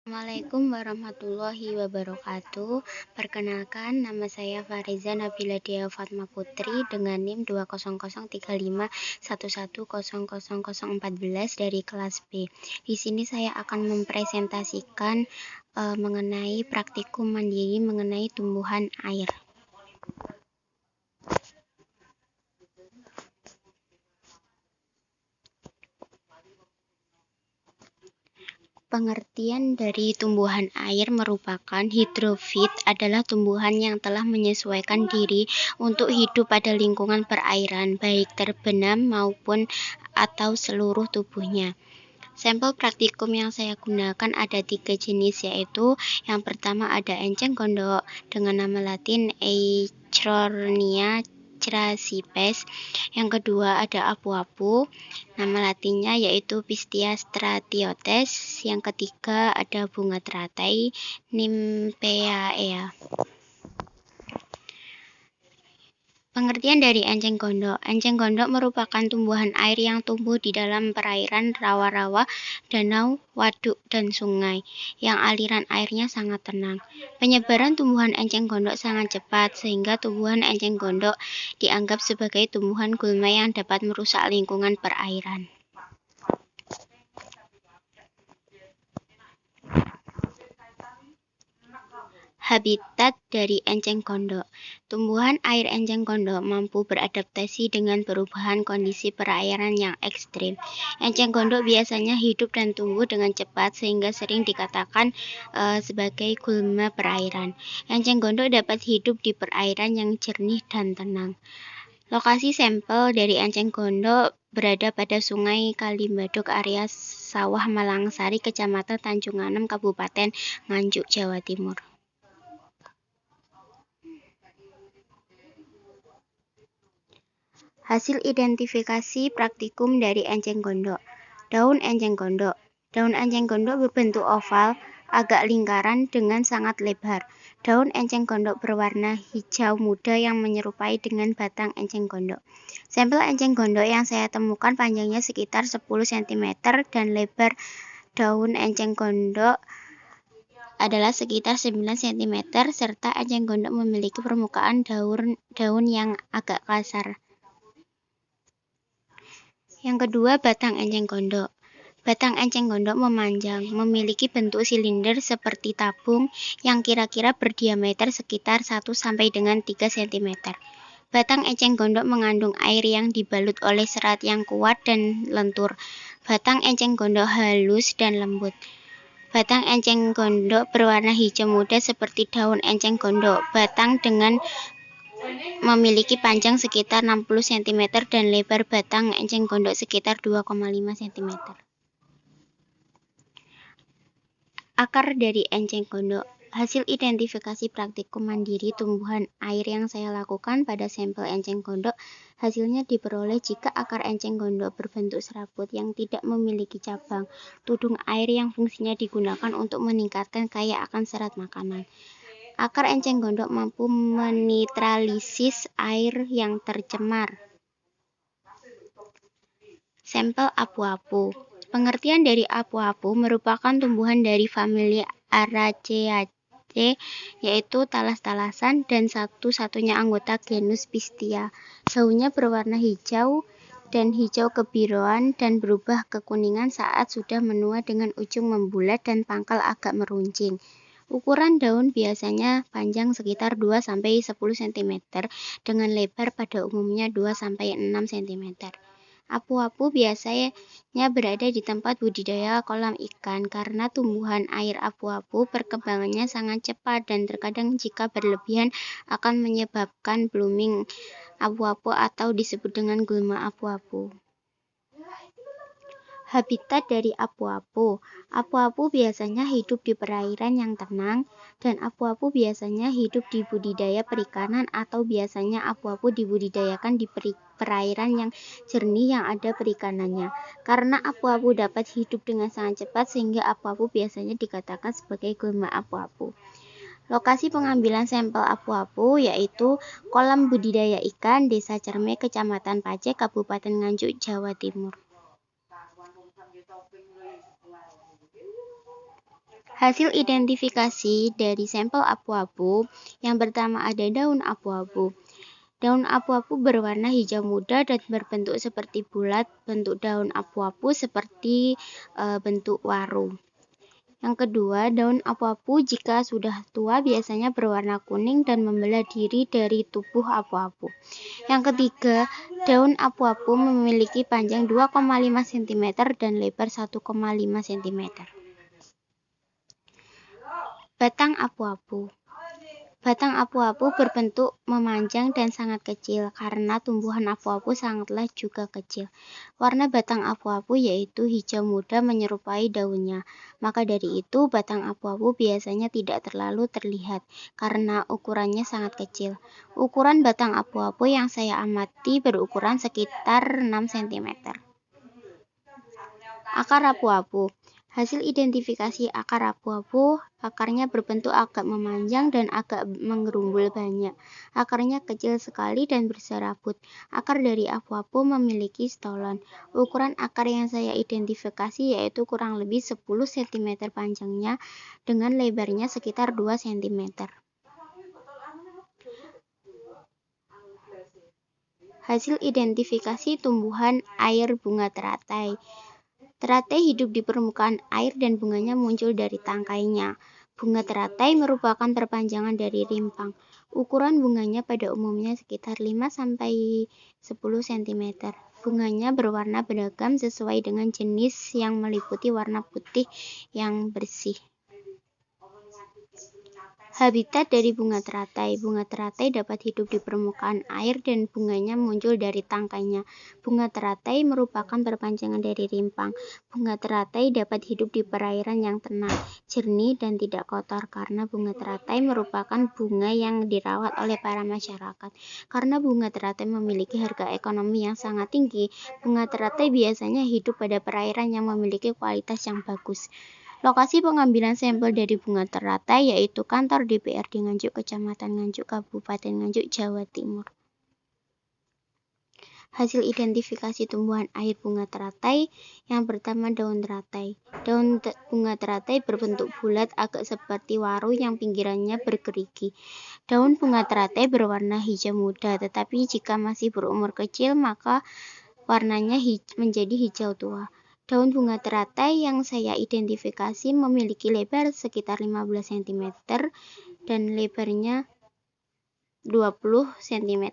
Assalamualaikum warahmatullahi wabarakatuh. Perkenalkan, nama saya Fariza Nabila Dea Fatma Putri dengan NIM 2003511000014 dari kelas B. Di sini saya akan mempresentasikan mengenai praktikum mandiri mengenai tumbuhan air. Pengertian dari tumbuhan air merupakan hidrofit adalah tumbuhan yang telah menyesuaikan diri untuk hidup pada lingkungan perairan, baik terbenam maupun atau seluruh tubuhnya. Sampel praktikum yang saya gunakan ada 3 jenis, yaitu yang pertama ada enceng gondok dengan nama latin Eichhornia crassipes. Yang kedua ada apu-apu, nama latinnya yaitu Pistia stratiotes. Yang ketiga ada bunga teratai Nymphaea. Pengertian dari enceng gondok. Enceng gondok merupakan tumbuhan air yang tumbuh di dalam perairan, rawa-rawa, danau, waduk, dan sungai, yang aliran airnya sangat tenang. Penyebaran tumbuhan enceng gondok sangat cepat, sehingga tumbuhan enceng gondok dianggap sebagai tumbuhan gulma yang dapat merusak lingkungan perairan. Habitat dari enceng gondok. Tumbuhan air enceng gondok mampu beradaptasi dengan perubahan kondisi perairan yang ekstrim. Enceng gondok biasanya hidup dan tumbuh dengan cepat sehingga sering dikatakan sebagai gulma perairan. Enceng gondok dapat hidup di perairan yang jernih dan tenang. Lokasi sampel dari enceng gondok berada pada Sungai Kalimbadok, area Sawah Malangsari, Kecamatan Tanjung Anem, Kabupaten Nganjuk, Jawa Timur. Hasil identifikasi praktikum dari enceng gondok. Daun enceng gondok. Daun enceng gondok berbentuk oval, agak lingkaran dengan sangat lebar. Daun enceng gondok berwarna hijau muda yang menyerupai dengan batang enceng gondok. Sampel enceng gondok yang saya temukan panjangnya sekitar 10 cm dan lebar daun enceng gondok adalah sekitar 9 cm serta enceng gondok memiliki permukaan daun yang agak kasar. Yang kedua, batang enceng gondok. Batang enceng gondok memanjang, memiliki bentuk silinder seperti tabung yang kira-kira berdiameter sekitar 1 sampai dengan 3 cm. Batang enceng gondok mengandung air yang dibalut oleh serat yang kuat dan lentur. Batang enceng gondok halus dan lembut. Batang enceng gondok berwarna hijau muda seperti daun enceng gondok. Batang dengan memiliki panjang sekitar 60 cm dan lebar batang enceng gondok sekitar 2,5 cm. Akar dari enceng gondok. Hasil identifikasi praktikum mandiri tumbuhan air yang saya lakukan pada sampel enceng gondok, hasilnya diperoleh jika akar enceng gondok berbentuk serabut yang tidak memiliki cabang, tudung air yang fungsinya digunakan untuk meningkatkan kaya akan serat makanan. Akar enceng gondok mampu menetralisis air yang tercemar. Sampel apu-apu. Pengertian dari apu-apu merupakan tumbuhan dari famili Araceaceae, yaitu talas-talasan dan satu-satunya anggota genus Pistia. Daunnya berwarna hijau dan hijau kebiruan dan berubah kekuningan saat sudah menua dengan ujung membulat dan pangkal agak meruncing. Ukuran daun biasanya panjang sekitar 2-10 cm dengan lebar pada umumnya 2-6 cm. Apu-apu biasanya berada di tempat budidaya kolam ikan karena tumbuhan air apu-apu perkembangannya sangat cepat dan terkadang jika berlebihan akan menyebabkan blooming apu-apu atau disebut dengan gulma apu-apu. Habitat dari apu-apu. Apu-apu biasanya hidup di perairan yang tenang, dan apu-apu biasanya hidup di budidaya perikanan atau biasanya apu-apu dibudidayakan di perairan yang jernih yang ada perikanannya. Karena apu-apu dapat hidup dengan sangat cepat sehingga apu-apu biasanya dikatakan sebagai gulma apu-apu. Lokasi pengambilan sampel apu-apu yaitu kolam budidaya ikan Desa Cerme, Kecamatan Pacet, Kabupaten Nganjuk, Jawa Timur. Hasil identifikasi dari sampel apu-apu, yang pertama ada daun apu-apu. Daun apu-apu berwarna hijau muda dan berbentuk seperti bulat. Bentuk daun apu-apu seperti bentuk waru. Yang kedua, daun apu-apu jika sudah tua biasanya berwarna kuning dan membelah diri dari tubuh apu-apu. Yang ketiga, daun apu-apu memiliki panjang 2,5 cm dan lebar 1,5 cm. Batang apu-apu. Batang apu-apu berbentuk memanjang dan sangat kecil karena tumbuhan apu-apu sangatlah juga kecil. Warna batang apu-apu yaitu hijau muda menyerupai daunnya. Maka dari itu batang apu-apu biasanya tidak terlalu terlihat karena ukurannya sangat kecil. Ukuran batang apu-apu yang saya amati berukuran sekitar 6 cm. Akar apu-apu. Hasil identifikasi akar apu-apu, akarnya berbentuk agak memanjang dan agak menggerumbul banyak. Akarnya kecil sekali dan berserabut. Akar dari apu-apu memiliki stolon. Ukuran akar yang saya identifikasi yaitu kurang lebih 10 cm panjangnya dengan lebarnya sekitar 2 cm. Hasil identifikasi tumbuhan air bunga teratai. Teratai hidup di permukaan air dan bunganya muncul dari tangkainya. Bunga teratai merupakan perpanjangan dari rimpang. Ukuran bunganya pada umumnya sekitar 5-10 cm. Bunganya berwarna beragam sesuai dengan jenis yang meliputi warna putih yang bersih. Habitat dari bunga teratai. Bunga teratai dapat hidup di permukaan air dan bunganya muncul dari tangkainya. Bunga teratai merupakan perpanjangan dari rimpang. Bunga teratai dapat hidup di perairan yang tenang, jernih, dan tidak kotor karena bunga teratai merupakan bunga yang dirawat oleh para masyarakat. Karena bunga teratai memiliki harga ekonomi yang sangat tinggi, bunga teratai biasanya hidup pada perairan yang memiliki kualitas yang bagus. Lokasi pengambilan sampel dari bunga teratai yaitu kantor DPRD Nganjuk, Kecamatan Nganjuk, Kabupaten Nganjuk, Jawa Timur. Hasil identifikasi tumbuhan air bunga teratai. Yang pertama, daun teratai. Daun bunga teratai berbentuk bulat agak seperti waru yang pinggirannya bergerigi. Daun bunga teratai berwarna hijau muda, tetapi jika masih berumur kecil maka warnanya menjadi hijau tua. Daun bunga teratai yang saya identifikasi memiliki lebar sekitar 15 cm dan lebarnya 20 cm.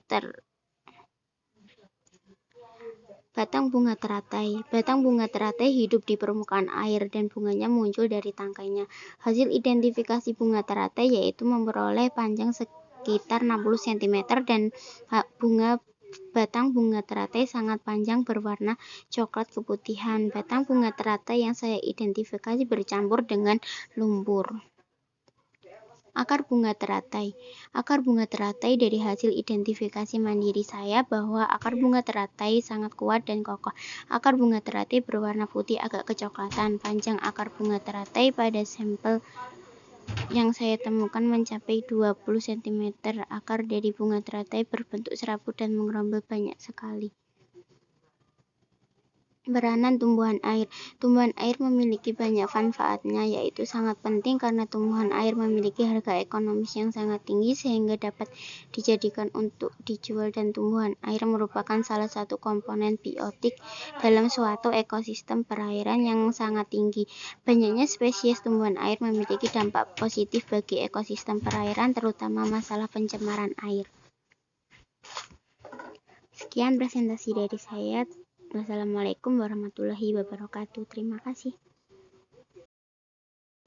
Batang bunga teratai. Batang bunga teratai hidup di permukaan air dan bunganya muncul dari tangkainya. Hasil identifikasi bunga teratai yaitu memperoleh panjang sekitar 60 cm dan batang bunga teratai sangat panjang berwarna coklat keputihan. Batang bunga teratai yang saya identifikasi bercampur dengan lumpur. Akar bunga teratai. Akar bunga teratai dari hasil identifikasi mandiri saya bahwa akar bunga teratai sangat kuat dan kokoh. Akar bunga teratai berwarna putih agak kecoklatan. Panjang akar bunga teratai pada sampel yang saya temukan mencapai 20 cm. Akar dari bunga teratai berbentuk serabut dan menggerombol banyak sekali. Peranan tumbuhan air. Tumbuhan air memiliki banyak manfaatnya, yaitu sangat penting karena tumbuhan air memiliki harga ekonomis yang sangat tinggi sehingga dapat dijadikan untuk dijual, dan tumbuhan air merupakan salah satu komponen biotik dalam suatu ekosistem perairan yang sangat tinggi. Banyaknya spesies tumbuhan air memiliki dampak positif bagi ekosistem perairan, terutama masalah pencemaran air. Sekian presentasi dari saya. Wassalamualaikum warahmatullahi wabarakatuh. Terima kasih.